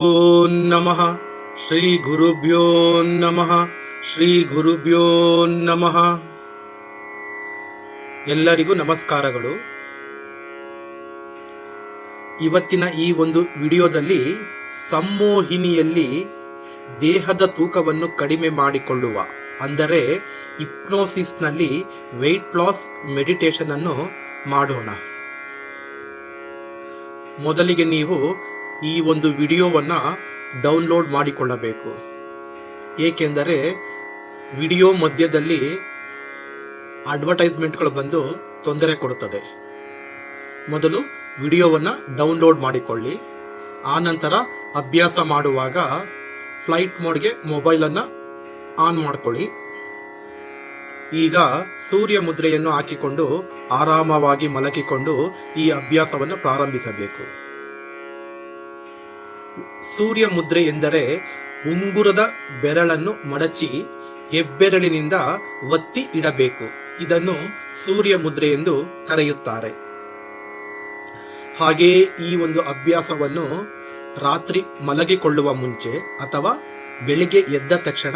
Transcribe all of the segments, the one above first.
ಓಂ ನಮಃ ಶ್ರೀ ಗುರುಭ್ಯೋ ನಮಃ ಶ್ರೀ ಗುರುಭ್ಯೋ ನಮಃ. ಎಲ್ಲರಿಗೂ ನಮಸ್ಕಾರಗಳು. ಇವತ್ತಿನ ಈ ಒಂದು ವಿಡಿಯೋದಲ್ಲಿ ಸಂಮೋಹಿನಿಯಲ್ಲಿ ದೇಹದ ತೂಕವನ್ನು ಕಡಿಮೆ ಮಾಡಿಕೊಳ್ಳುವ ಅಂದರೆ ಹಿಪ್ನೋಸಿಸ್ನಲ್ಲಿ ವೆಯ್ಟ್ ಲಾಸ್ ಮೆಡಿಟೇಷನ್ ಅನ್ನು ಮಾಡೋಣ. ಮೊದಲಿಗೆ ನೀವು ಈ ಒಂದು ವಿಡಿಯೋವನ್ನು ಡೌನ್ಲೋಡ್ ಮಾಡಿಕೊಳ್ಳಬೇಕು. ಏಕೆಂದರೆ ವಿಡಿಯೋ ಮಧ್ಯದಲ್ಲಿ ಅಡ್ವರ್ಟೈಸ್ಮೆಂಟ್ಗಳು ಬಂದು ತೊಂದರೆ ಕೊಡುತ್ತದೆ. ಮೊದಲು ವಿಡಿಯೋವನ್ನು ಡೌನ್ಲೋಡ್ ಮಾಡಿಕೊಳ್ಳಿ. ಆನಂತರ ಅಭ್ಯಾಸ ಮಾಡುವಾಗ ಫ್ಲೈಟ್ ಮೋಡ್ಗೆ ಮೊಬೈಲನ್ನು ಆನ್ ಮಾಡಿಕೊಳ್ಳಿ. ಈಗ ಸೂರ್ಯ ಮುದ್ರೆಯನ್ನು ಹಾಕಿಕೊಂಡು ಆರಾಮವಾಗಿ ಮಲಗಿಕೊಂಡು ಈ ಅಭ್ಯಾಸವನ್ನು ಪ್ರಾರಂಭಿಸಬೇಕು. ಸೂರ್ಯ ಮುದ್ರೆ ಎಂದರೆ ಉಂಗುರದ ಬೆರಳನ್ನು ಮಡಚಿ ಹೆಬ್ಬೆರಳಿನಿಂದ ಒತ್ತಿ ಇಡಬೇಕು. ಇದನ್ನು ಸೂರ್ಯ ಮುದ್ರೆ ಎಂದು ಕರೆಯುತ್ತಾರೆ. ಹಾಗೆಯೇ ಈ ಒಂದು ಅಭ್ಯಾಸವನ್ನು ರಾತ್ರಿ ಮಲಗಿಕೊಳ್ಳುವ ಮುಂಚೆ ಅಥವಾ ಬೆಳಿಗ್ಗೆ ಎದ್ದ ತಕ್ಷಣ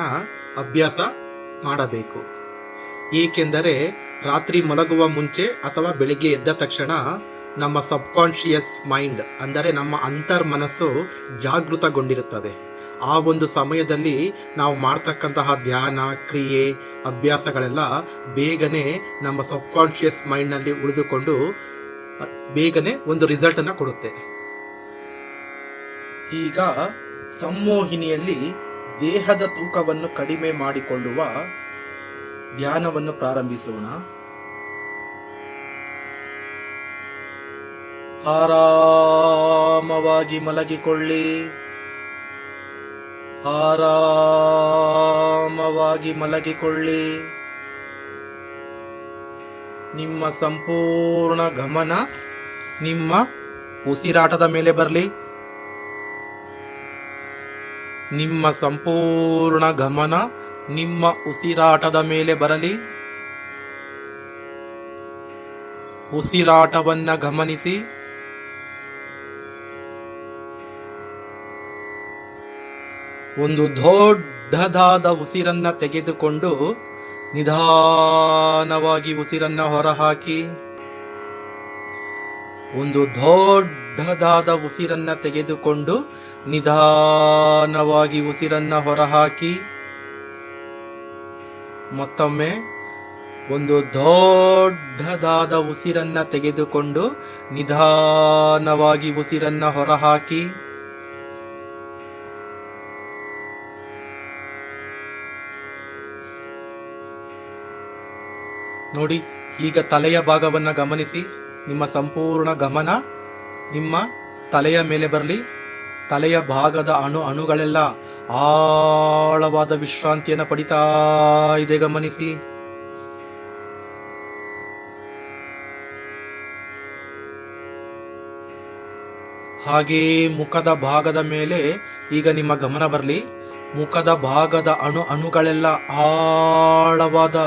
ಅಭ್ಯಾಸ ಮಾಡಬೇಕು. ಏಕೆಂದರೆ ರಾತ್ರಿ ಮಲಗುವ ಮುಂಚೆ ಅಥವಾ ಬೆಳಿಗ್ಗೆ ಎದ್ದ ತಕ್ಷಣ ನಮ್ಮ ಸಬ್ಕಾನ್ಷಿಯಸ್ ಮೈಂಡ್ ಅಂದರೆ ನಮ್ಮ ಅಂತರ್ಮನಸ್ಸು ಜಾಗೃತಗೊಂಡಿರುತ್ತದೆ. ಆ ಒಂದು ಸಮಯದಲ್ಲಿ ನಾವು ಮಾಡ್ತಕ್ಕಂತಹ ಧ್ಯಾನ ಕ್ರಿಯೆ ಅಭ್ಯಾಸಗಳೆಲ್ಲ ಬೇಗನೆ ನಮ್ಮ ಸಬ್ಕಾನ್ಷಿಯಸ್ ಮೈಂಡ್ನಲ್ಲಿ ಉಳಿದುಕೊಂಡು ಬೇಗನೆ ಒಂದು ರಿಸಲ್ಟನ್ನು ಕೊಡುತ್ತೆ. ಈಗ ಸಂಮೋಹಿನಿಯಲ್ಲಿ ದೇಹದ ತೂಕವನ್ನು ಕಡಿಮೆ ಮಾಡಿಕೊಳ್ಳುವ ಧ್ಯಾನವನ್ನು ಪ್ರಾರಂಭಿಸೋಣ. ಆರಾಮವಾಗಿ ಮಲಗಿಕೊಳ್ಳಿ. ಆರಾಮವಾಗಿ ಮಲಗಿಕೊಳ್ಳಿ. ನಿಮ್ಮ ಸಂಪೂರ್ಣ ಗಮನ ನಿಮ್ಮ ಉಸಿರಾಟದ ಮೇಲೆ ಬರಲಿ. ನಿಮ್ಮ ಸಂಪೂರ್ಣ ಗಮನ ನಿಮ್ಮ ಉಸಿರಾಟದ ಮೇಲೆ ಬರಲಿ. ಉಸಿರಾಟವನ್ನ ಗಮನಿಸಿ. ಒಂದು ದೊಡ್ಡದಾದ ಉಸಿರನ್ನ ತೆಗೆದುಕೊಂಡು ನಿಧಾನವಾಗಿ ಉಸಿರನ್ನ ಹೊರಹಾಕಿ. ಒಂದು ದೊಡ್ಡದಾದ ಉಸಿರನ್ನ ತೆಗೆದುಕೊಂಡು ನಿಧಾನವಾಗಿ ಉಸಿರನ್ನ ಹೊರಹಾಕಿ. ಮತ್ತೊಮ್ಮೆ ಒಂದು ದೊಡ್ಡದಾದ ಉಸಿರನ್ನ ತೆಗೆದುಕೊಂಡು ನಿಧಾನವಾಗಿ ಉಸಿರನ್ನ ಹೊರಹಾಕಿ. ನೋಡಿ, ಈಗ ತಲೆಯ ಭಾಗವನ್ನು ಗಮನಿಸಿ. ನಿಮ್ಮ ಸಂಪೂರ್ಣ ಗಮನ ನಿಮ್ಮ ತಲೆಯ ಮೇಲೆ ಬರಲಿ. ತಲೆಯ ಭಾಗದ ಅಣುಗಳೆಲ್ಲ ಆಳವಾದ ವಿಶ್ರಾಂತಿಯನ್ನು ಪಡಿತಾ ಇದೆ, ಗಮನಿಸಿ. ಹಾಗೆಯೇ ಮುಖದ ಭಾಗದ ಮೇಲೆ ಈಗ ನಿಮ್ಮ ಗಮನ ಬರಲಿ. ಮುಖದ ಭಾಗದ ಅಣುಗಳೆಲ್ಲ ಆಳವಾದ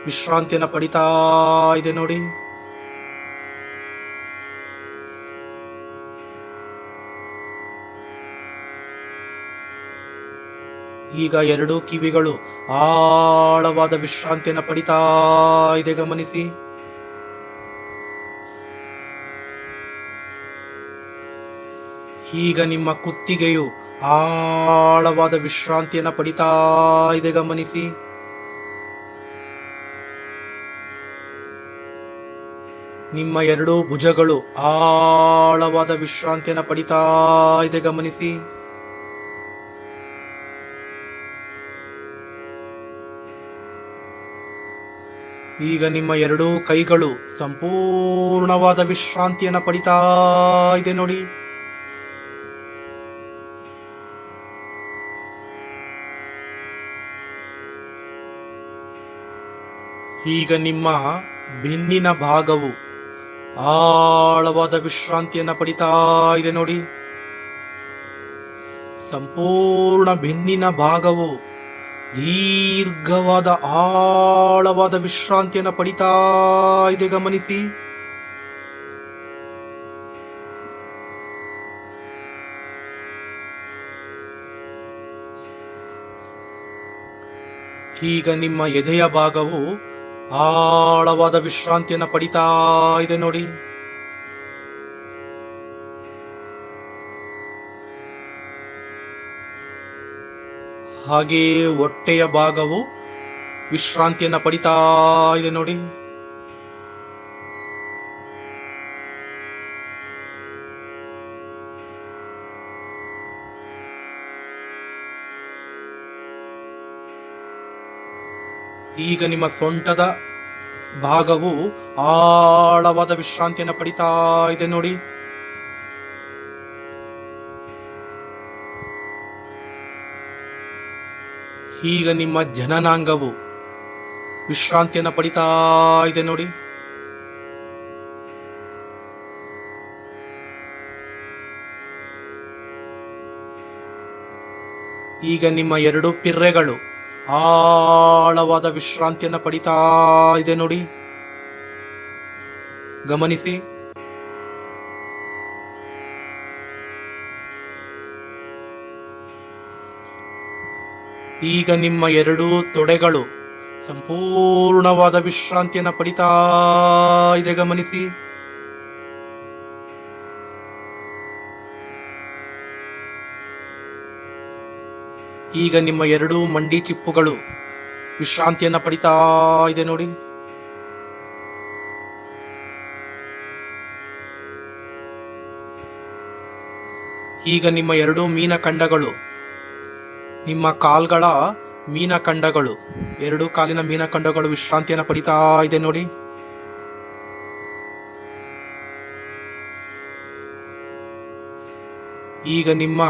ವಿಶ್ರಾಂತಿಯನ್ನು ಪಡಿತಾ ಇದೆ ನೋಡಿ. ಈಗ ಎರಡೂ ಕಿವಿಗಳು ಆಳವಾದ ವಿಶ್ರಾಂತಿಯನ್ನು ಪಡಿತಾ ಇದೆ, ಗಮನಿಸಿ. ಈಗ ನಿಮ್ಮ ಕುತ್ತಿಗೆಯು ಆಳವಾದ ವಿಶ್ರಾಂತಿಯನ್ನು ಪಡಿತಾ ಇದೆ, ಗಮನಿಸಿ. ನಿಮ್ಮ ಎರಡೂ ಭುಜಗಳು ಆಳವಾದ ವಿಶ್ರಾಂತಿಯನ್ನು ಪಡಿತಾ ಇದೆ, ಗಮನಿಸಿ. ಈಗ ನಿಮ್ಮ ಎರಡೂ ಕೈಗಳು ಸಂಪೂರ್ಣವಾದ ವಿಶ್ರಾಂತಿಯನ್ನು ಪಡಿತಾ ಇದೆ ನೋಡಿ. ಈಗ ನಿಮ್ಮ ಬೆನ್ನಿನ ಭಾಗವು ಆಳವಾದ ವಿಶ್ರಾಂತಿಯನ್ನು ಪಡಿತಾ ಇದೆ ನೋಡಿ. ಸಂಪೂರ್ಣ ಬೆನ್ನಿನ ಭಾಗವು ದೀರ್ಘವಾದ ಆಳವಾದ ವಿಶ್ರಾಂತಿಯನ್ನು ಪಡಿತಾ ಇದೆ, ಗಮನಿಸಿ. ಈಗ ನಿಮ್ಮ ಎದೆಯ ಭಾಗವು ಆಳವಾದ ವಿಶ್ರಾಂತಿಯನ್ನು ಪಡಿತಾ ಇದೆ ನೋಡಿ. ಹಾಗೆಯೇ ಹೊಟ್ಟೆಯ ಭಾಗವು ವಿಶ್ರಾಂತಿಯನ್ನು ಪಡಿತಾ ಇದೆ ನೋಡಿ. ಈಗ ನಿಮ್ಮ ಸೊಂಟದ ಭಾಗವು ಆಳವಾದ ವಿಶ್ರಾಂತಿಯನ್ನು ಪಡಿತಾ ಇದೆ ನೋಡಿ. ಈಗ ನಿಮ್ಮ ಜನನಾಂಗವು ವಿಶ್ರಾಂತಿಯನ್ನು ಪಡಿತಾ ಇದೆ ನೋಡಿ. ಈಗ ನಿಮ್ಮ ಎರಡು ಪಿರ್ರೆಗಳು ಆಳವಾದ ವಿಶ್ರಾಂತಿಯನ್ನು ಪಡಿತಾ ಇದೆ ನೋಡಿ. ಗಮನಿಸಿ. ಈಗ ನಿಮ್ಮ ಎರಡೂ ತೊಡೆಗಳು ಸಂಪೂರ್ಣವಾದ ವಿಶ್ರಾಂತಿಯನ್ನು ಪಡಿತಾ ಇದೆ. ಗಮನಿಸಿ. ಈಗ ನಿಮ್ಮ ಎರಡೂ ಮಂಡಿ ಚಿಪ್ಪುಗಳು ವಿಶ್ರಾಂತಿಯನ್ನು ಪಡಿತಾ ಇದೆ ನೋಡಿ. ಈಗ ನಿಮ್ಮ ಎರಡೂ ಮೀನಖಂಡಗಳು, ನಿಮ್ಮ ಕಾಲ್ಗಳ ಮೀನಖಂಡಗಳು, ಎರಡೂ ಕಾಲಿನ ಮೀನಖಂಡಗಳು ವಿಶ್ರಾಂತಿಯನ್ನು ಪಡಿತಾ ಇದೆ ನೋಡಿ. ಈಗ ನಿಮ್ಮ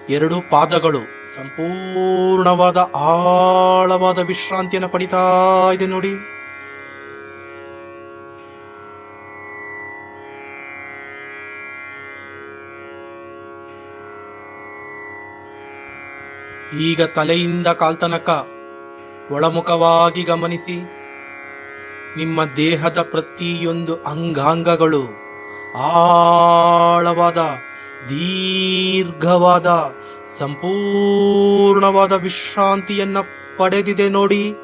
ಎರಡು ಪಾದಗಳು ಸಂಪೂರ್ಣವಾದ ಆಳವಾದ ವಿಶ್ರಾಂತಿಯನ್ನು ಪಡಿತಾ ಇದೆ ನೋಡಿ. ಈಗ ತಲೆಯಿಂದ ಕಾಲ್ತನಕ ಒಳಮುಖವಾಗಿ ಗಮನಿಸಿ. ನಿಮ್ಮ ದೇಹದ ಪ್ರತಿಯೊಂದು ಅಂಗಾಂಗಗಳು ಆಳವಾದ ದೀರ್ಘವಾದ ಸಂಪೂರ್ಣವಾದ ವಿಶ್ರಾಂತಿಯನ್ನ ಪಡೆದಿದೆ ನೋಡಿ.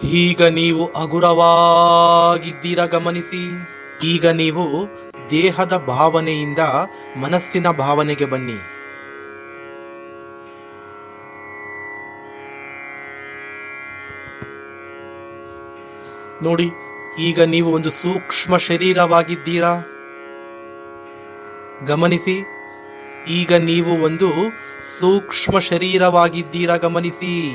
ಈಗ ನೀವು ಹಗುರವಾಗಿದ್ದೀರಾ. ಗಮನಿಸಿ. ಈಗ ನೀವು ದೇಹದ ಭಾವನೆಯಿಂದ ಮನಸ್ಸಿನ ಭಾವನೆಗೆ ಬನ್ನಿ. ನೋಡಿ, ಈಗ ನೀವು ಒಂದು ಸೂಕ್ಷ್ಮ ಶರೀರವಾಗಿದ್ದೀರಾ. ಗಮನಿಸಿ. ಈಗ ನೀವು ಒಂದು ಸೂಕ್ಷ್ಮ ಶರೀರವಾಗಿದ್ದೀರಾ. ಗಮನಿಸಿ.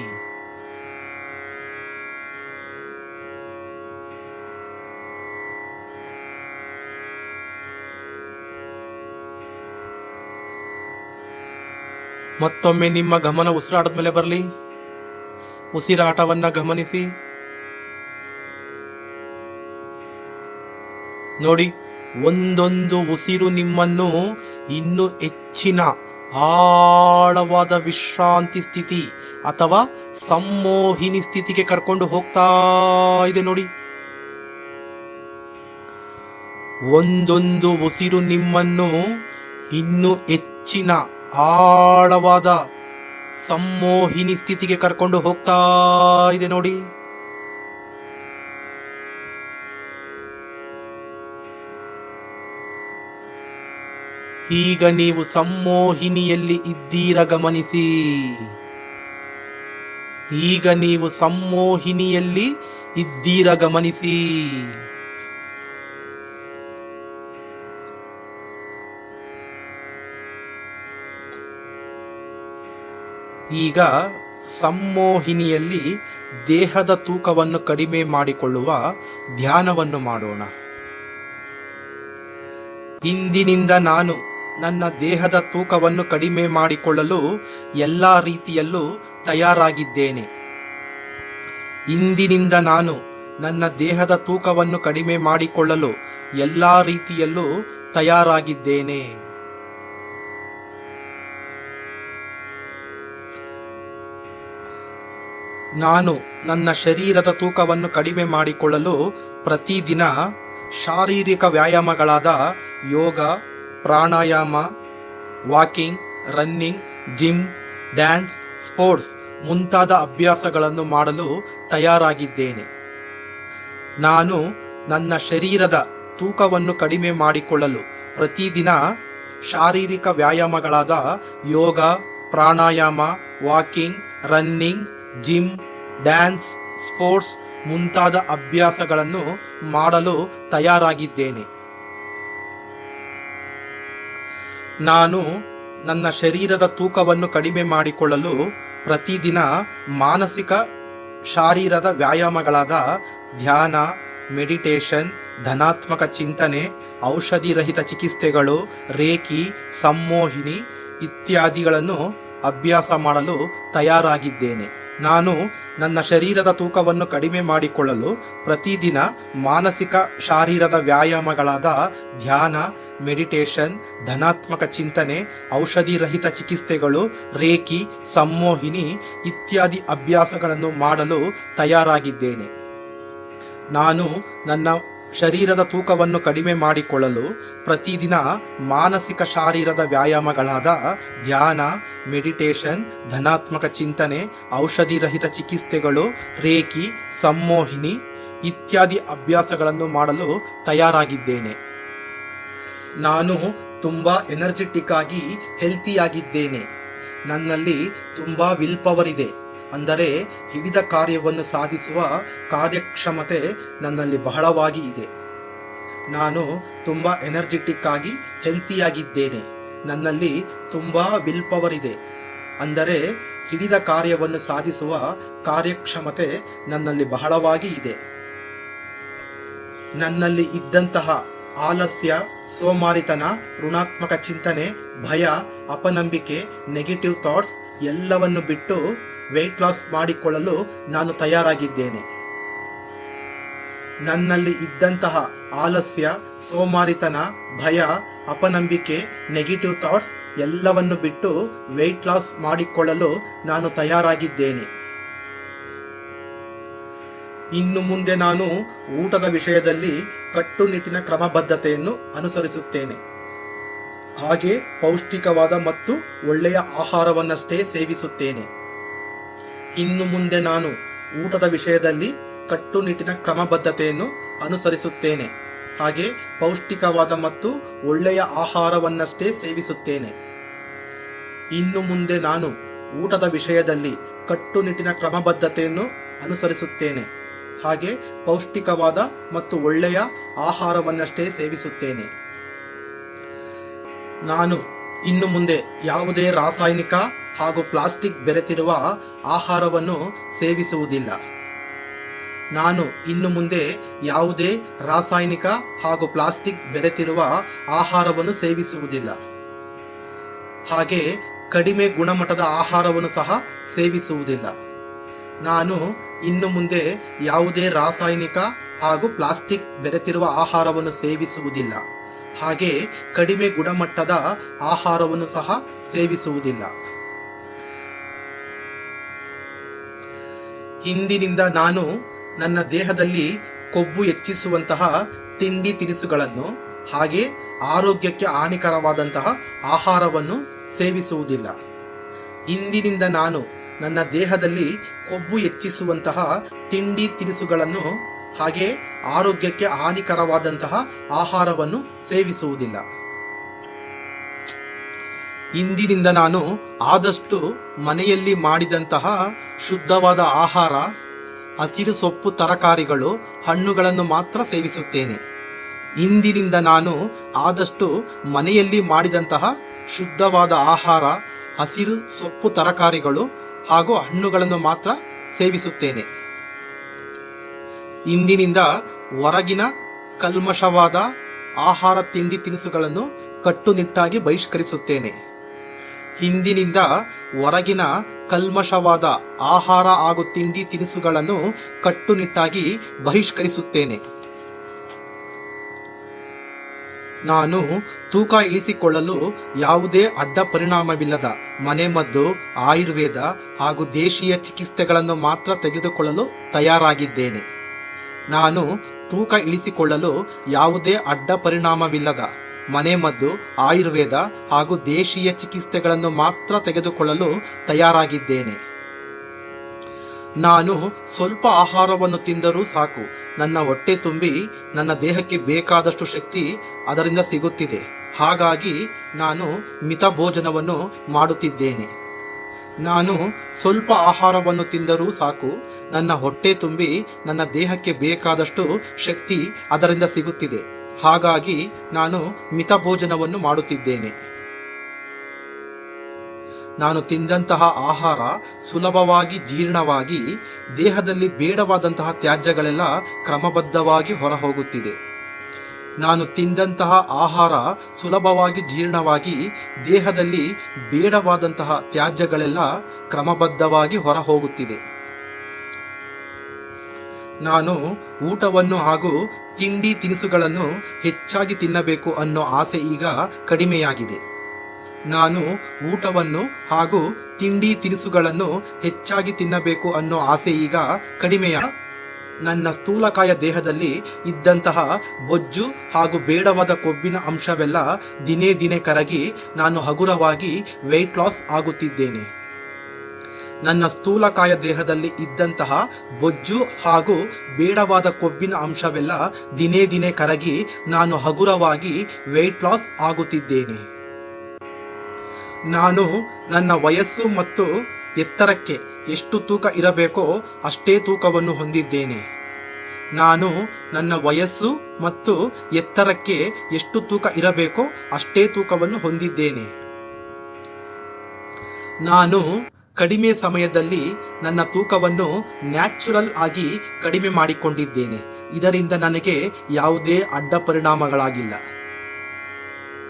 ಮತ್ತೊಮ್ಮೆ ನಿಮ್ಮ ಗಮನ ಉಸಿರಾಟದ ಮೇಲೆ ಬರಲಿ. ಉಸಿರಾಟವನ್ನ ಗಮನಿಸಿ. ನೋಡಿ, ಒಂದೊಂದು ಉಸಿರು ನಿಮ್ಮನ್ನು ಇನ್ನೂ ಹೆಚ್ಚಿನ ಆಳವಾದ ವಿಶ್ರಾಂತಿ ಸ್ಥಿತಿ ಅಥವಾ ಸಂಮೋಹಿನಿ ಸ್ಥಿತಿಗೆ ಕರ್ಕೊಂಡು ಹೋಗ್ತಾ ಇದೆ ನೋಡಿ. ಒಂದೊಂದು ಉಸಿರು ನಿಮ್ಮನ್ನು ಇನ್ನೂ ಹೆಚ್ಚಿನ ಆಳವಾದ ಸಂಮೋಹಿನಿ ಸ್ಥಿತಿಗೆ ಕರ್ಕೊಂಡು ಹೋಗ್ತಾ ಇದೆ ನೋಡಿ. ಈಗ ನೀವು ಸಂಮೋಹಿನಿಯಲ್ಲಿ ಇದ್ದೀರಾ. ಗಮನಿಸಿ. ಈಗ ನೀವು ಸಂಮೋಹಿನಿಯಲ್ಲಿ ಇದ್ದೀರಾ. ಗಮನಿಸಿ. ಈಗ ಸಂಮೋಹಿನಿಯಲ್ಲಿ ದೇಹದ ತೂಕವನ್ನು ಕಡಿಮೆ ಮಾಡಿಕೊಳ್ಳುವ ಧ್ಯಾನವನ್ನು ಮಾಡೋಣ. ಇಂದಿನಿಂದ ನಾನು ನನ್ನ ದೇಹದ ತೂಕವನ್ನು ಕಡಿಮೆ ಮಾಡಿಕೊಳ್ಳಲು ಎಲ್ಲ ರೀತಿಯಲ್ಲೂ ತಯಾರಾಗಿದ್ದೇನೆ. ಇಂದಿನಿಂದ ನಾನು ನನ್ನ ದೇಹದ ತೂಕವನ್ನು ಕಡಿಮೆ ಮಾಡಿಕೊಳ್ಳಲು ಎಲ್ಲ ರೀತಿಯಲ್ಲೂ ತಯಾರಾಗಿದ್ದೇನೆ. ನಾನು ನನ್ನ ಶರೀರದ ತೂಕವನ್ನು ಕಡಿಮೆ ಮಾಡಿಕೊಳ್ಳಲು ಪ್ರತಿದಿನ ಶಾರೀರಿಕ ವ್ಯಾಯಾಮಗಳಾದ yoga, pranayama, walking, running, gym, dance, sports ಮುಂತಾದ ಅಭ್ಯಾಸಗಳನ್ನು ಮಾಡಲು ತಯಾರಾಗಿದ್ದೇನೆ. ನಾನು ನನ್ನ ಶರೀರದ ತೂಕವನ್ನು ಕಡಿಮೆ ಮಾಡಿಕೊಳ್ಳಲು ಪ್ರತಿದಿನ ಶಾರೀರಿಕ ವ್ಯಾಯಾಮಗಳಾದ yoga, pranayama, walking, running, gym, dance, sports ಮುಂತಾದ ಅಭ್ಯಾಸಗಳನ್ನು ಮಾಡಲು ತಯಾರಾಗಿದ್ದೇನೆ. ನಾನು ನನ್ನ ಶರೀರದ ತೂಕವನ್ನು ಕಡಿಮೆ ಮಾಡಿಕೊಳ್ಳಲು ಪ್ರತಿದಿನ ಮಾನಸಿಕ ಶಾರೀರದ ವ್ಯಾಯಾಮಗಳಾದ ಧ್ಯಾನ, ಮೆಡಿಟೇಷನ್, ಧನಾತ್ಮಕ ಚಿಂತನೆ, ಔಷಧಿ ರಹಿತ ಚಿಕಿತ್ಸೆಗಳು, ರೇಖಿ, ಸಂಮೋಹಿನಿ ಇತ್ಯಾದಿಗಳನ್ನು ಅಭ್ಯಾಸ ಮಾಡಲು ತಯಾರಾಗಿದ್ದೇನೆ. ನಾನು ನನ್ನ ಶರೀರದ ತೂಕವನ್ನು ಕಡಿಮೆ ಮಾಡಿಕೊಳ್ಳಲು ಪ್ರತಿದಿನ ಮಾನಸಿಕ ಶಾರೀರದ ವ್ಯಾಯಾಮಗಳಾದ ಧ್ಯಾನ, ಮೆಡಿಟೇಷನ್, ಧನಾತ್ಮಕ ಚಿಂತನೆ, ಔಷಧಿ ರಹಿತ ಚಿಕಿತ್ಸೆಗಳು, ರೇಖಿ, ಸಂಮೋಹಿನಿ ಇತ್ಯಾದಿ ಅಭ್ಯಾಸಗಳನ್ನು ಮಾಡಲು ತಯಾರಾಗಿದ್ದೇನೆ. ನಾನು ನನ್ನ ಶರೀರದ ತೂಕವನ್ನು ಕಡಿಮೆ ಮಾಡಿಕೊಳ್ಳಲು ಪ್ರತಿದಿನ ಮಾನಸಿಕ ಶಾರೀರದ ವ್ಯಾಯಾಮಗಳಾದ ಧ್ಯಾನ, ಮೆಡಿಟೇಷನ್, ಧನಾತ್ಮಕ ಚಿಂತನೆ, ಔಷಧಿ ರಹಿತ ಚಿಕಿತ್ಸೆಗಳು, ರೇಖಿ, ಸಂಮೋಹಿನಿ ಇತ್ಯಾದಿ ಅಭ್ಯಾಸಗಳನ್ನು ಮಾಡಲು ತಯಾರಾಗಿದ್ದೇನೆ. ನಾನು ತುಂಬ ಎನರ್ಜೆಟಿಕ್ ಆಗಿ ಹೆಲ್ತಿಯಾಗಿದ್ದೇನೆ. ನನ್ನಲ್ಲಿ ತುಂಬ ವಿಲ್ ಪವರ್ ಇದೆ. ಅಂದರೆ ಹಿಡಿದ ಕಾರ್ಯವನ್ನು ಸಾಧಿಸುವ ಕಾರ್ಯಕ್ಷಮತೆ ನನ್ನಲ್ಲಿ ಬಹಳವಾಗಿ ಇದೆ. ನಾನು ತುಂಬ ಎನರ್ಜೆಟಿಕ್ ಆಗಿ ಹೆಲ್ತಿಯಾಗಿದ್ದೇನೆ. ನನ್ನಲ್ಲಿ ತುಂಬ ವಿಲ್ ಪವರ್ ಇದೆ. ಅಂದರೆ ಹಿಡಿದ ಕಾರ್ಯವನ್ನು ಸಾಧಿಸುವ ಕಾರ್ಯಕ್ಷಮತೆ ನನ್ನಲ್ಲಿ ಬಹಳವಾಗಿ ಇದೆ. ನನ್ನಲ್ಲಿ ಇದ್ದಂತಹ ಆಲಸ್ಯ, ಸೋಮಾರಿತನ, ಋಣಾತ್ಮಕ ಚಿಂತನೆ, ಭಯ, ಅಪನಂಬಿಕೆ, ನೆಗೆಟಿವ್ ಥಾಟ್ಸ್ ಎಲ್ಲವನ್ನು ಬಿಟ್ಟು ವೆಯ್ಟ್ ಲಾಸ್ ಮಾಡಿಕೊಳ್ಳಲು ನಾನು ತಯಾರಾಗಿದ್ದೇನೆ. ನನ್ನಲ್ಲಿ ಇದ್ದಂತಹ ಆಲಸ್ಯ, ಸೋಮಾರಿತನ, ಭಯ, ಅಪನಂಬಿಕೆ, ನೆಗೆಟಿವ್ ಥಾಟ್ಸ್ ಎಲ್ಲವನ್ನು ಬಿಟ್ಟು ವೆಯ್ಟ್ ಲಾಸ್ ಮಾಡಿಕೊಳ್ಳಲು ನಾನು ತಯಾರಾಗಿದ್ದೇನೆ. ಇನ್ನು ಮುಂದೆ ನಾನು ಊಟದ ವಿಷಯದಲ್ಲಿ ಕಟ್ಟುನಿಟ್ಟಿನ ಕ್ರಮಬದ್ಧತೆಯನ್ನು ಅನುಸರಿಸುತ್ತೇನೆ. ಹಾಗೆ ಪೌಷ್ಟಿಕವಾದ ಮತ್ತು ಒಳ್ಳೆಯ ಆಹಾರವನ್ನಷ್ಟೇ ಸೇವಿಸುತ್ತೇನೆ. ಇನ್ನು ಮುಂದೆ ನಾನು ಊಟದ ವಿಷಯದಲ್ಲಿ ಕಟ್ಟುನಿಟ್ಟಿನ ಕ್ರಮಬದ್ಧತೆಯನ್ನು ಅನುಸರಿಸುತ್ತೇನೆ. ಹಾಗೆ ಪೌಷ್ಟಿಕವಾದ ಮತ್ತು ಒಳ್ಳೆಯ ಆಹಾರವನ್ನಷ್ಟೇ ಸೇವಿಸುತ್ತೇನೆ. ಇನ್ನು ಮುಂದೆ ನಾನು ಊಟದ ವಿಷಯದಲ್ಲಿ ಕಟ್ಟುನಿಟ್ಟಿನ ಕ್ರಮಬದ್ಧತೆಯನ್ನು ಅನುಸರಿಸುತ್ತೇನೆ. ಹಾಗೆ ಪೌಷ್ಟಿಕವಾದ ಮತ್ತು ಒಳ್ಳೆಯ ಆಹಾರವನ್ನಷ್ಟೇ ಸೇವಿಸುತ್ತೇನೆ. ನಾನು ಇನ್ನು ಮುಂದೆ ಯಾವುದೇ ರಾಸಾಯನಿಕ ಹಾಗೂ ಪ್ಲಾಸ್ಟಿಕ್ ಬೆರೆತಿರುವ ಆಹಾರವನ್ನು ಸೇವಿಸುವುದಿಲ್ಲ. ನಾನು ಇನ್ನು ಮುಂದೆ ಯಾವುದೇ ರಾಸಾಯನಿಕ ಹಾಗೂ ಪ್ಲಾಸ್ಟಿಕ್ ಬೆರೆತಿರುವ ಆಹಾರವನ್ನು ಸೇವಿಸುವುದಿಲ್ಲ. ಹಾಗೆ ಕಡಿಮೆ ಗುಣಮಟ್ಟದ ಆಹಾರವನ್ನು ಸಹ ಸೇವಿಸುವುದಿಲ್ಲ. ನಾನು ಇನ್ನು ಮುಂದೆ ಯಾವುದೇ ರಾಸಾಯನಿಕ ಹಾಗೂ ಪ್ಲಾಸ್ಟಿಕ್ ಬೆರೆತಿರುವ ಆಹಾರವನ್ನು ಸೇವಿಸುವುದಿಲ್ಲ. ಹಾಗೆ ಕಡಿಮೆ ಗುಣಮಟ್ಟದ ಆಹಾರವನ್ನು ಸಹ ಸೇವಿಸುವುದಿಲ್ಲ. ಇಂದಿನಿಂದ ನಾನು ನನ್ನ ದೇಹದಲ್ಲಿ ಕೊಬ್ಬು ಹೆಚ್ಚಿಸುವಂತಹ ತಿಂಡಿ ತಿನಿಸುಗಳನ್ನು ಹಾಗೆ ಆರೋಗ್ಯಕ್ಕೆ ಹಾನಿಕರವಾದಂತಹ ಆಹಾರವನ್ನು ಸೇವಿಸುವುದಿಲ್ಲ. ಇಂದಿನಿಂದ ನಾನು ನನ್ನ ದೇಹದಲ್ಲಿ ಕೊಬ್ಬು ಹೆಚ್ಚಿಸುವಂತಹ ತಿಂಡಿ ತಿನಿಸುಗಳನ್ನು ಹಾಗೆ ಆರೋಗ್ಯಕ್ಕೆ ಹಾನಿಕರವಾದಂತಹ ಆಹಾರವನ್ನು ಸೇವಿಸುವುದಿಲ್ಲ. ಇಂದಿನಿಂದ ನಾನು ಆದಷ್ಟು ಮನೆಯಲ್ಲಿ ಮಾಡಿದಂತಹ ಶುದ್ಧವಾದ ಆಹಾರ, ಹಸಿರು ಸೊಪ್ಪು, ತರಕಾರಿಗಳು, ಹಣ್ಣುಗಳನ್ನು ಮಾತ್ರ ಸೇವಿಸುತ್ತೇನೆ. ಇಂದಿನಿಂದ ನಾನು ಆದಷ್ಟು ಮನೆಯಲ್ಲಿ ಮಾಡಿದಂತಹ ಶುದ್ಧವಾದ ಆಹಾರ, ಹಸಿರು ಸೊಪ್ಪು, ತರಕಾರಿಗಳು ಹಾಗೂ ಹಣ್ಣುಗಳನ್ನು ಮಾತ್ರ ಸೇವಿಸುತ್ತೇನೆ. ಇಂದಿನಿಂದ ಹೊರಗಿನ ಕಲ್ಮಶವಾದ ಆಹಾರ, ತಿಂಡಿ ತಿನಿಸುಗಳನ್ನು ಕಟ್ಟುನಿಟ್ಟಾಗಿ ಬಹಿಷ್ಕರಿಸುತ್ತೇನೆ. ಇಂದಿನಿಂದ ಹೊರಗಿನ ಕಲ್ಮಶವಾದ ಆಹಾರ ಹಾಗೂ ತಿಂಡಿ ತಿನಿಸುಗಳನ್ನು ಕಟ್ಟುನಿಟ್ಟಾಗಿ ಬಹಿಷ್ಕರಿಸುತ್ತೇನೆ. ನಾನು ತೂಕ ಇಳಿಸಿಕೊಳ್ಳಲು ಯಾವುದೇ ಅಡ್ಡ ಪರಿಣಾಮವಿಲ್ಲದ ಮನೆಮದ್ದು, ಆಯುರ್ವೇದ ಹಾಗೂ ದೇಶೀಯ ಚಿಕಿತ್ಸೆಗಳನ್ನು ಮಾತ್ರ ತೆಗೆದುಕೊಳ್ಳಲು ತಯಾರಾಗಿದ್ದೇನೆ. ನಾನು ತೂಕ ಇಳಿಸಿಕೊಳ್ಳಲು ಯಾವುದೇ ಅಡ್ಡ ಪರಿಣಾಮವಿಲ್ಲದ ಮನೆಮದ್ದು, ಆಯುರ್ವೇದ ಹಾಗೂ ದೇಶೀಯ ಚಿಕಿತ್ಸೆಗಳನ್ನು ಮಾತ್ರ ತೆಗೆದುಕೊಳ್ಳಲು ತಯಾರಾಗಿದ್ದೇನೆ. ನಾನು ಸ್ವಲ್ಪ ಆಹಾರವನ್ನು ತಿಂದರೂ ಸಾಕು, ನನ್ನ ಹೊಟ್ಟೆ ತುಂಬಿ ನನ್ನ ದೇಹಕ್ಕೆ ಬೇಕಾದಷ್ಟು ಶಕ್ತಿ ಅದರಿಂದ ಸಿಗುತ್ತಿದೆ. ಹಾಗಾಗಿ ನಾನು ಮಿತ ಭೋಜನವನ್ನು ಮಾಡುತ್ತಿದ್ದೇನೆ. ನಾನು ಸ್ವಲ್ಪ ಆಹಾರವನ್ನು ತಿಂದರೂ ಸಾಕು, ನನ್ನ ಹೊಟ್ಟೆ ತುಂಬಿ ನನ್ನ ದೇಹಕ್ಕೆ ಬೇಕಾದಷ್ಟು ಶಕ್ತಿ ಅದರಿಂದ ಸಿಗುತ್ತಿದೆ. ಹಾಗಾಗಿ ನಾನು ಮಿತ ಭೋಜನವನ್ನು ಮಾಡುತ್ತಿದ್ದೇನೆ. ನಾನು ತಿಂದಂತಹ ಆಹಾರ ಸುಲಭವಾಗಿ ಜೀರ್ಣವಾಗಿ ದೇಹದಲ್ಲಿ ಬೇಡವಾದಂತಹ ತ್ಯಾಜ್ಯಗಳೆಲ್ಲ ಕ್ರಮಬದ್ಧವಾಗಿ ಹೊರಹೋಗುತ್ತಿದೆ. ನಾನು ತಿಂದಂತಹ ಆಹಾರ ಸುಲಭವಾಗಿ ಜೀರ್ಣವಾಗಿ ದೇಹದಲ್ಲಿ ಬೇಡವಾದಂತಹ ತ್ಯಾಜ್ಯಗಳೆಲ್ಲ ಕ್ರಮಬದ್ಧವಾಗಿ ಹೊರಹೋಗುತ್ತಿದೆ. ನಾನು ಊಟವನ್ನು ಹಾಗೂ ತಿಂಡಿ ತಿನಿಸುಗಳನ್ನು ಹೆಚ್ಚಾಗಿ ತಿನ್ನಬೇಕು ಅನ್ನೋ ಆಸೆ ಈಗ ಕಡಿಮೆಯಾಗಿದೆ. ನಾನು ಊಟವನ್ನು ಹಾಗೂ ತಿಂಡಿ ತಿನಿಸುಗಳನ್ನು ಹೆಚ್ಚಾಗಿ ತಿನ್ನಬೇಕು ಅನ್ನೋ ಆಸೆ ಈಗ ಕಡಿಮೆಯ ನನ್ನ ಸ್ಥೂಲಕಾಯ ದೇಹದಲ್ಲಿ ಇದ್ದಂತಹ ಬೊಜ್ಜು ಹಾಗೂ ಬೇಡವಾದ ಕೊಬ್ಬಿನ ಅಂಶವೆಲ್ಲ ದಿನೇ ದಿನೇ ಕರಗಿ ನಾನು ಹಗುರವಾಗಿ ವೆಯ್ಟ್ ಲಾಸ್ ಆಗುತ್ತಿದ್ದೇನೆ. ನನ್ನ ಸ್ಥೂಲಕಾಯ ದೇಹದಲ್ಲಿ ಇದ್ದಂತಹ ಬೊಜ್ಜು ಹಾಗೂ ಬೇಡವಾದ ಕೊಬ್ಬಿನ ಅಂಶವೆಲ್ಲ ದಿನೇ ದಿನೇ ಕರಗಿ ನಾನು ಹಗುರವಾಗಿ ವೆಯ್ಟ್ ಲಾಸ್ ಆಗುತ್ತಿದ್ದೇನೆ. ನಾನು ನನ್ನ ವಯಸ್ಸು ಮತ್ತು ಎತ್ತರಕ್ಕೆ ಎಷ್ಟು ತೂಕ ಇರಬೇಕೋ ಅಷ್ಟೇ ತೂಕವನ್ನು ಹೊಂದಿದ್ದೇನೆ. ನಾನು ನನ್ನ ವಯಸ್ಸು ಮತ್ತು ಎತ್ತರಕ್ಕೆ ಎಷ್ಟು ತೂಕ ಇರಬೇಕೋ ಅಷ್ಟೇ ತೂಕವನ್ನು ಹೊಂದಿದ್ದೇನೆ. ನಾನು ಕಡಿಮೆ ಸಮಯದಲ್ಲಿ ನನ್ನ ತೂಕವನ್ನು ನ್ಯಾಚುರಲ್ ಆಗಿ ಕಡಿಮೆ ಮಾಡಿಕೊಂಡಿದ್ದೇನೆ. ಇದರಿಂದ ನನಗೆ ಯಾವುದೇ ಅಡ್ಡ ಪರಿಣಾಮಗಳಾಗಿಲ್ಲ.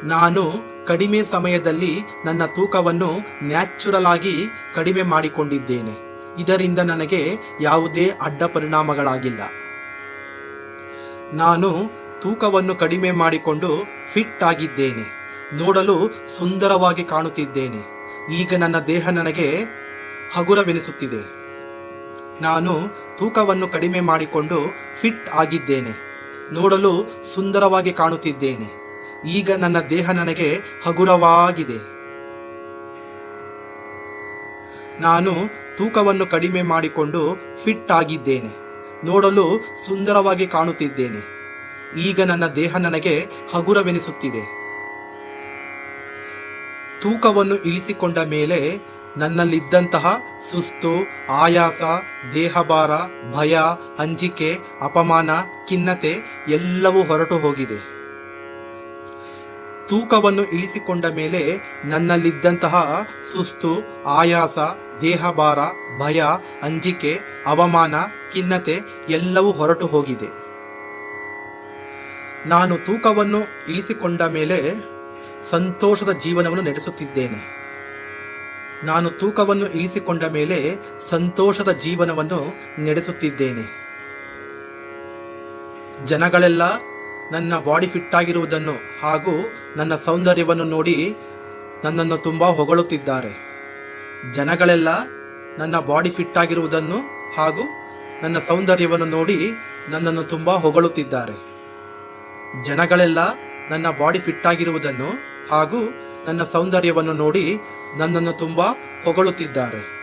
ನಾನು ಕಡಿಮೆ ಸಮಯದಲ್ಲಿ ನನ್ನ ತೂಕವನ್ನು ನ್ಯಾಚುರಲ್ ಆಗಿ ಕಡಿಮೆ ಮಾಡಿಕೊಂಡಿದ್ದೇನೆ. ಇದರಿಂದ ನನಗೆ ಯಾವುದೇ ಅಡ್ಡ ಪರಿಣಾಮಗಳಾಗಿಲ್ಲ. ನಾನು ತೂಕವನ್ನು ಕಡಿಮೆ ಮಾಡಿಕೊಂಡು ಫಿಟ್ ಆಗಿದ್ದೇನೆ. ನೋಡಲು ಸುಂದರವಾಗಿ ಕಾಣುತ್ತಿದ್ದೇನೆ. ಈಗ ನನ್ನ ದೇಹ ನನಗೆ ಹಗುರವೆನಿಸುತ್ತಿದೆ. ನಾನು ತೂಕವನ್ನು ಕಡಿಮೆ ಮಾಡಿಕೊಂಡು ಫಿಟ್ ಆಗಿದ್ದೇನೆ. ನೋಡಲು ಸುಂದರವಾಗಿ ಕಾಣುತ್ತಿದ್ದೇನೆ. ಈಗ ನನ್ನ ದೇಹ ನನಗೆ ಹಗುರವಾಗಿದೆ. ನಾನು ತೂಕವನ್ನು ಕಡಿಮೆ ಮಾಡಿಕೊಂಡು ಫಿಟ್ ಆಗಿದ್ದೇನೆ. ನೋಡಲು ಸುಂದರವಾಗಿ ಕಾಣುತ್ತಿದ್ದೇನೆ. ಈಗ ನನ್ನ ದೇಹ ನನಗೆ ಹಗುರವೆನಿಸುತ್ತಿದೆ. ತೂಕವನ್ನು ಇಳಿಸಿಕೊಂಡ ಮೇಲೆ ನನ್ನಲ್ಲಿದ್ದಂತಹ ಸುಸ್ತು, ಆಯಾಸ, ದೇಹಭಾರ, ಭಯ, ಅಂಜಿಕೆ, ಅಪಮಾನ, ಖಿನ್ನತೆ ಎಲ್ಲವೂ ಹೊರಟು ಹೋಗಿದೆ. ತೂಕವನ್ನು ಇಳಿಸಿಕೊಂಡ ಮೇಲೆ ನನ್ನಲ್ಲಿದ್ದಂತಹ ಸುಸ್ತು, ಆಯಾಸ, ದೇಹಭಾರ, ಭಯ, ಅಂಜಿಕೆ, ಅವಮಾನ, ಖಿನ್ನತೆ ಎಲ್ಲವೂ ಹೊರಟು ಹೋಗಿದೆ. ನಾನು ತೂಕವನ್ನು ಇಳಿಸಿಕೊಂಡ ಮೇಲೆ ಸಂತೋಷದ ಜೀವನವನ್ನು ನಡೆಸುತ್ತಿದ್ದೇನೆ. ನಾನು ತೂಕವನ್ನು ಇಳಿಸಿಕೊಂಡ ಮೇಲೆ ಸಂತೋಷದ ಜೀವನವನ್ನು ನಡೆಸುತ್ತಿದ್ದೇನೆ. ಜನಗಳೆಲ್ಲ ನನ್ನ ಬಾಡಿ ಫಿಟ್ ಆಗಿರುವುದನ್ನು ಹಾಗೂ ನನ್ನ ಸೌಂದರ್ಯವನ್ನು ನೋಡಿ ನನ್ನನ್ನು ತುಂಬ ಹೊಗಳುತ್ತಿದ್ದಾರೆ. ಜನಗಳೆಲ್ಲ ನನ್ನ ಬಾಡಿ ಫಿಟ್ ಆಗಿರುವುದನ್ನು ಹಾಗೂ ನನ್ನ ಸೌಂದರ್ಯವನ್ನು ನೋಡಿ ನನ್ನನ್ನು ತುಂಬ ಹೊಗಳುತ್ತಿದ್ದಾರೆ. ಜನಗಳೆಲ್ಲ ನನ್ನ ಬಾಡಿ ಫಿಟ್ ಆಗಿರುವುದನ್ನು ಹಾಗೂ ನನ್ನ ಸೌಂದರ್ಯವನ್ನು ನೋಡಿ ನನ್ನನ್ನು ತುಂಬ ಹೊಗಳುತ್ತಿದ್ದಾರೆ.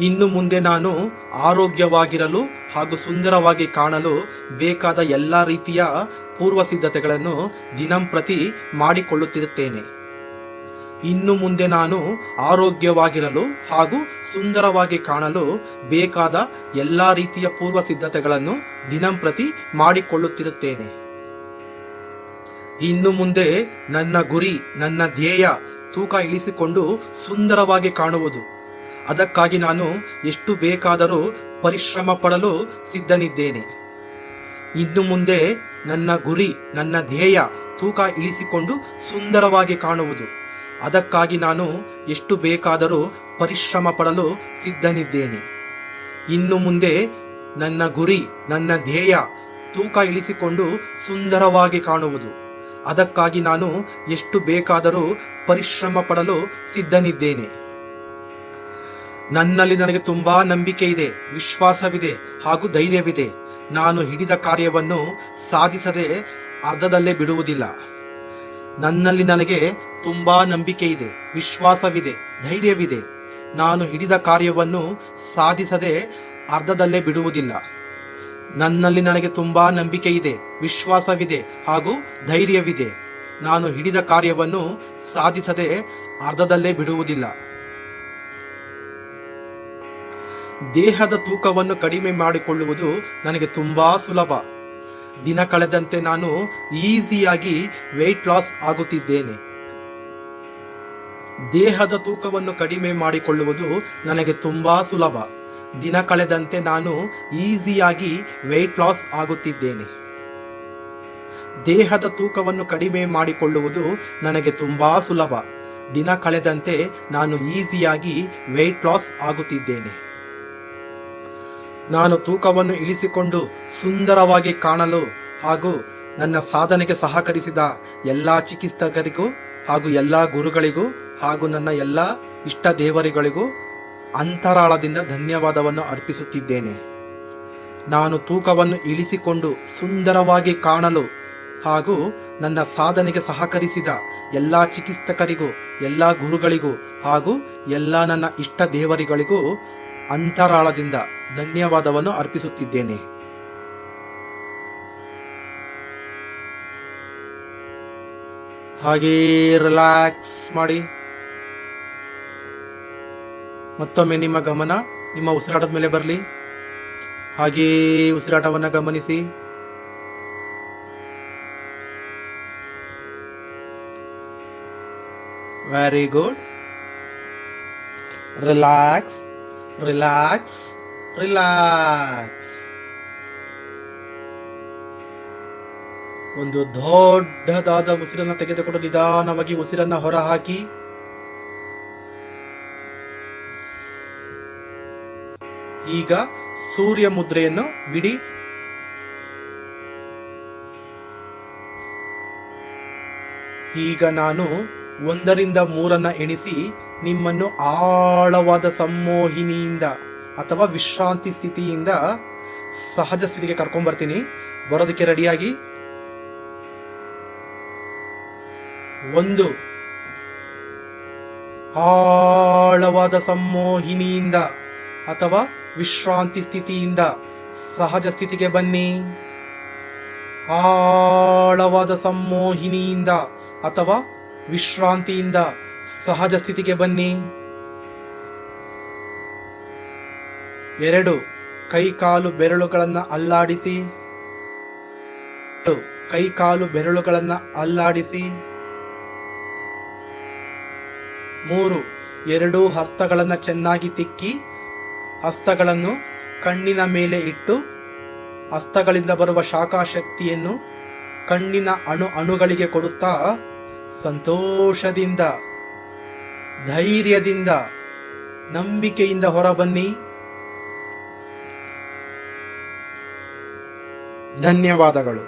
ಇನ್ನು ಮುಂದೆ ನಾನು ಆರೋಗ್ಯವಾಗಿರಲು ಹಾಗೂ ಸುಂದರವಾಗಿ ಕಾಣಲು ಬೇಕಾದ ಎಲ್ಲ ರೀತಿಯ ಪೂರ್ವ ಸಿದ್ಧತೆಗಳನ್ನು ದಿನಂಪ್ರತಿ ಮಾಡಿಕೊಳ್ಳುತ್ತಿರುತ್ತೇನೆ. ಇನ್ನು ಮುಂದೆ ನಾನು ಆರೋಗ್ಯವಾಗಿರಲು ಹಾಗೂ ಸುಂದರವಾಗಿ ಕಾಣಲು ಬೇಕಾದ ಎಲ್ಲ ರೀತಿಯ ಪೂರ್ವ ಸಿದ್ಧತೆಗಳನ್ನು ದಿನಂಪ್ರತಿ ಮಾಡಿಕೊಳ್ಳುತ್ತಿರುತ್ತೇನೆ. ಇನ್ನು ಮುಂದೆ ನನ್ನ ಗುರಿ, ನನ್ನ ಧ್ಯೇಯ ತೂಕ ಇಳಿಸಿಕೊಂಡು ಸುಂದರವಾಗಿ ಕಾಣುವುದು. ಅದಕ್ಕಾಗಿ ನಾನು ಎಷ್ಟು ಬೇಕಾದರೂ ಪರಿಶ್ರಮ ಪಡಲು ಸಿದ್ಧನಿದ್ದೇನೆ. ಇನ್ನು ಮುಂದೆ ನನ್ನ ಗುರಿ, ನನ್ನ ಧ್ಯೇಯ ತೂಕ ಇಳಿಸಿಕೊಂಡು ಸುಂದರವಾಗಿ ಕಾಣುವುದು. ಅದಕ್ಕಾಗಿ ನಾನು ಎಷ್ಟು ಬೇಕಾದರೂ ಪರಿಶ್ರಮ ಪಡಲು ಸಿದ್ಧನಿದ್ದೇನೆ. ಇನ್ನು ಮುಂದೆ ನನ್ನ ಗುರಿ, ನನ್ನ ಧ್ಯೇಯ ತೂಕ ಇಳಿಸಿಕೊಂಡು ಸುಂದರವಾಗಿ ಕಾಣುವುದು. ಅದಕ್ಕಾಗಿ ನಾನು ಎಷ್ಟು ಬೇಕಾದರೂ ಪರಿಶ್ರಮ ಪಡಲು ಸಿದ್ಧನಿದ್ದೇನೆ. ನನ್ನಲ್ಲಿ ನನಗೆ ತುಂಬಾ ನಂಬಿಕೆ ಇದೆ, ವಿಶ್ವಾಸವಿದೆ ಹಾಗೂ ಧೈರ್ಯವಿದೆ. ನಾನು ಹಿಡಿದ ಕಾರ್ಯವನ್ನು ಸಾಧಿಸದೆ ಅರ್ಧದಲ್ಲೇ ಬಿಡುವುದಿಲ್ಲ. ನನ್ನಲ್ಲಿ ನನಗೆ ತುಂಬಾ ನಂಬಿಕೆ ಇದೆ, ವಿಶ್ವಾಸವಿದೆ, ಧೈರ್ಯವಿದೆ. ನಾನು ಹಿಡಿದ ಕಾರ್ಯವನ್ನು ಸಾಧಿಸದೆ ಅರ್ಧದಲ್ಲೇ ಬಿಡುವುದಿಲ್ಲ. ನನ್ನಲ್ಲಿ ನನಗೆ ತುಂಬಾ ನಂಬಿಕೆ ಇದೆ, ವಿಶ್ವಾಸವಿದೆ ಹಾಗೂ ಧೈರ್ಯವಿದೆ. ನಾನು ಹಿಡಿದ ಕಾರ್ಯವನ್ನು ಸಾಧಿಸದೆ ಅರ್ಧದಲ್ಲೇ ಬಿಡುವುದಿಲ್ಲ. ದೇಹದ ತೂಕವನ್ನು ಕಡಿಮೆ ಮಾಡಿಕೊಳ್ಳುವುದು ನನಗೆ ತುಂಬಾ ಸುಲಭ. ದಿನ ಕಳೆದಂತೆ ನಾನು ಈಸಿಯಾಗಿ ವೆಯ್ಟ್ ಲಾಸ್ ಆಗುತ್ತಿದ್ದೇನೆ. ದೇಹದ ತೂಕವನ್ನು ಕಡಿಮೆ ಮಾಡಿಕೊಳ್ಳುವುದು ನನಗೆ ತುಂಬಾ ಸುಲಭ. ದಿನ ಕಳೆದಂತೆ ನಾನು ಈಸಿಯಾಗಿ ವೆಯ್ಟ್ ಲಾಸ್ ಆಗುತ್ತಿದ್ದೇನೆ. ದೇಹದ ತೂಕವನ್ನು ಕಡಿಮೆ ಮಾಡಿಕೊಳ್ಳುವುದು ನನಗೆ ತುಂಬಾ ಸುಲಭ. ದಿನ ಕಳೆದಂತೆ ನಾನು ಈಸಿಯಾಗಿ ವೆಯ್ಟ್ ಲಾಸ್ ಆಗುತ್ತಿದ್ದೇನೆ. ನಾನು ತೂಕವನ್ನು ಇಳಿಸಿಕೊಂಡು ಸುಂದರವಾಗಿ ಕಾಣಲು ಹಾಗೂ ನನ್ನ ಸಾಧನೆಗೆ ಸಹಕರಿಸಿದ ಎಲ್ಲ ಚಿಕಿತ್ಸಕರಿಗೂ ಹಾಗೂ ಎಲ್ಲ ಗುರುಗಳಿಗೂ ಹಾಗೂ ನನ್ನ ಎಲ್ಲ ಇಷ್ಟ ದೇವರುಗಳಿಗೂ ಅಂತರಾಳದಿಂದ ಧನ್ಯವಾದವನ್ನು ಅರ್ಪಿಸುತ್ತಿದ್ದೇನೆ. ನಾನು ತೂಕವನ್ನು ಇಳಿಸಿಕೊಂಡು ಸುಂದರವಾಗಿ ಕಾಣಲು ಹಾಗೂ ನನ್ನ ಸಾಧನೆಗೆ ಸಹಕರಿಸಿದ ಎಲ್ಲ ಚಿಕಿತ್ಸಕರಿಗೂ ಎಲ್ಲ ಗುರುಗಳಿಗೂ ಹಾಗೂ ಎಲ್ಲ ನನ್ನ ಇಷ್ಟ ದೇವರುಗಳಿಗೂ ಅಂತರಾಳದಿಂದ ಧನ್ಯವಾದವನ್ನು ಅರ್ಪಿಸುತ್ತಿದ್ದೇನೆ. ಹಾಗೇ ರಿಲ್ಯಾಕ್ಸ್ ಮಾಡಿ. ಮತ್ತೊಮ್ಮೆ ನಿಮ್ಮ ಗಮನ ನಿಮ್ಮ ಉಸಿರಾಟದ ಮೇಲೆ ಬರಲಿ. ಹಾಗೇ ಉಸಿರಾಟವನ್ನು ಗಮನಿಸಿ. Very good. Relax, relax, relax. ಒಂದು ದೊಡ್ಡದಾದ ಉಸಿರನ್ನು ತೆಗೆದುಕೊಂಡು ನಿಧಾನವಾಗಿ ಉಸಿರನ್ನು ಹೊರಹಾಕಿ. ಈಗ ಸೂರ್ಯ ಮುದ್ರೆಯನ್ನು ಬಿಡಿ. ಈಗ ನಾನು 1ರಿಂದ 3 ಎಣಿಸಿ ನಿಮ್ಮನ್ನು ಆಳವಾದ ಸಂಮೋಹಿನಿಯಿಂದ ಅಥವಾ ವಿಶ್ರಾಂತಿ ಸ್ಥಿತಿಯಿಂದ ಸಹಜ ಸ್ಥಿತಿಗೆ ಕರ್ಕೊಂಡ್ಬರ್ತೀನಿ. ಬರೋದಕ್ಕೆ ರೆಡಿಯಾಗಿ. 1, ಆಳವಾದ ಸಂಮೋಹಿನಿಯಿಂದ ಅಥವಾ ವಿಶ್ರಾಂತಿ ಸ್ಥಿತಿಯಿಂದ ಸಹಜ ಸ್ಥಿತಿಗೆ ಬನ್ನಿ. ಆಳವಾದ ಸಂಮೋಹಿನಿಯಿಂದ ಅಥವಾ ವಿಶ್ರಾಂತಿಯಿಂದ ಸಹಜ ಸ್ಥಿತಿಗೆ ಬನ್ನಿ. 2, ಕೈಕಾಲು ಬೆರಳುಗಳನ್ನು ಅಲ್ಲಾಡಿಸಿ. ಕೈಕಾಲು ಬೆರಳುಗಳನ್ನು ಅಲ್ಲಾಡಿಸಿ. 3, 2 ಹಸ್ತಗಳನ್ನು ಚೆನ್ನಾಗಿ ತಿಕ್ಕಿ ಹಸ್ತಗಳನ್ನು ಕಣ್ಣಿನ ಮೇಲೆ ಇಟ್ಟು ಹಸ್ತಗಳಿಂದ ಬರುವ ಶಾಖಶಕ್ತಿಯನ್ನು ಕಣ್ಣಿನ ಅಣುಗಳಿಗೆ ಕೊಡುತ್ತಾ ಸಂತೋಷದಿಂದ, ಧೈರ್ಯದಿಂದ, ನಂಬಿಕೆಯಿಂದ ಹೊರಬನ್ನಿ. ಧನ್ಯವಾದಗಳು.